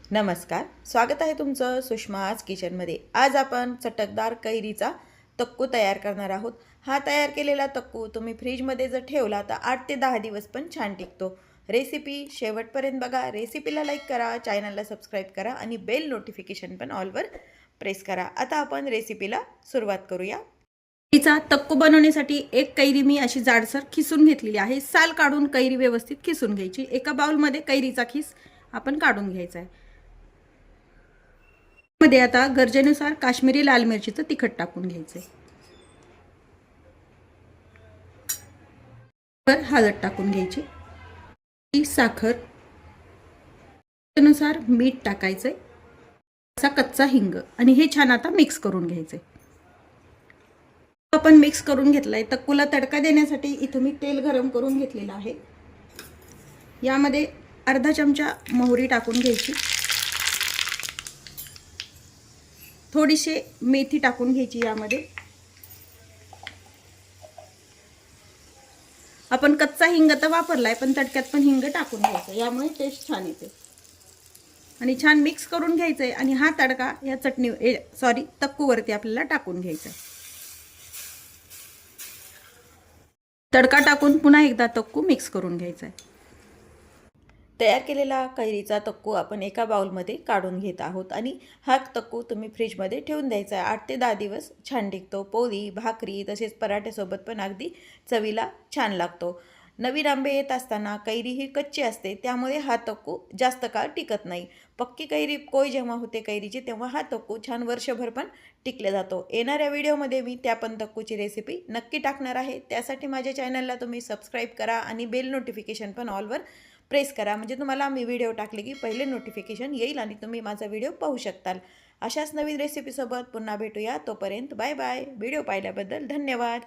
नमस्कार, स्वागत आहे तुमचं सुषमाज किचनमध्ये। आज आपण चटकदार कैरीचा तक्कू तयार करणार आहोत। हा तयार केलेला तक्कू तुम्ही फ्रीजमध्ये जर ठेवला तर 8 ते 10 दिवस पण छान टिकतो। रेसिपी शेवटपर्यंत बघा। रेसिपीला लाईक करा, चॅनलला सबस्क्राईब करा आणि बेल नोटिफिकेशन पण ऑलवर प्रेस करा। आता आपण रेसिपीला सुरुवात करूया। कैरीचा तक्कू बनवण्यासाठी एक कैरी मी अशी जाडसर खिसून घेतलेली आहे। साल काढून कैरी व्यवस्थित खिसून घ्यायची। एका बाउलमध्ये कैरीचा खिस आपण काढून घ्यायचा आहे। मध्ये आता गरजेनुसार काश्मीरी लाल मिरचीचं तिखट टाकून घ्यायचे। हळद टाकून घ्यायची, साखर, नुसार मीठ टाकायचे, असा कच्चा हिंग आणि हे छान आता मिक्स करून घ्यायचे। आपण मिक्स करून घेतलंय। तक्कूला तडका देण्यासाठी इथे मी तेल गरम करून घेतलेलं आहे। यामध्ये अर्धा चमचा मोहरी टाकून घ्यायची, थोडीशी मेथी टाकून घ्यायची। यामध्ये आपण कच्चा हिंग तर वापरलाय, पण तडक्यात पण हिंग टाकून घ्यायचं, यामुळे टेस्ट छान येते। आणि छान मिक्स करून घ्यायचंय आणि हा तडका या तक्कूवरती आपल्याला टाकून घ्यायचा आहे। तडका टाकून पुन्हा एकदा तक्कू मिक्स करून घ्यायचा आहे। तयार केलेला कैरीचा तक्कू आपण एका बाउलमध्ये काढून घेत आहोत आणि हा तक्कू तुम्ही फ्रीजमध्ये ठेवून द्यायचा आहे। 8 ते 10 दिवस छान टिकतो। पोळी, भाकरी तसेच पराठ्यासोबत पण अगदी चवीला छान लागतो। नवीन आंबे येत असताना कैरी ही कच्ची असते, त्यामुळे हा तक्कू जास्त काळ टिकत नाही। पक्की कैरी कोय जेव्हा होते कैरीची, तेव्हा हा तक्कू छान वर्षभर पण टिकले जातो। येणाऱ्या व्हिडिओमध्ये मी त्या पण तक्कूची रेसिपी नक्की टाकणार आहे। त्यासाठी माझ्या चॅनलला तुम्ही सबस्क्राईब करा आणि बेल नोटिफिकेशन पण ऑलवर प्रेस करा, म्हणजे तुम्हाला मी व्हिडिओ टाकले की पहिले नोटिफिकेशन येईल आणि तुम्ही माझा व्हिडिओ पाहू शकताल। अशाच नवीन रेसिपीसोबत पुन्हा भेटूया। तोपर्यंत बाय बाय। व्हिडिओ पाहिल्याबद्दल धन्यवाद।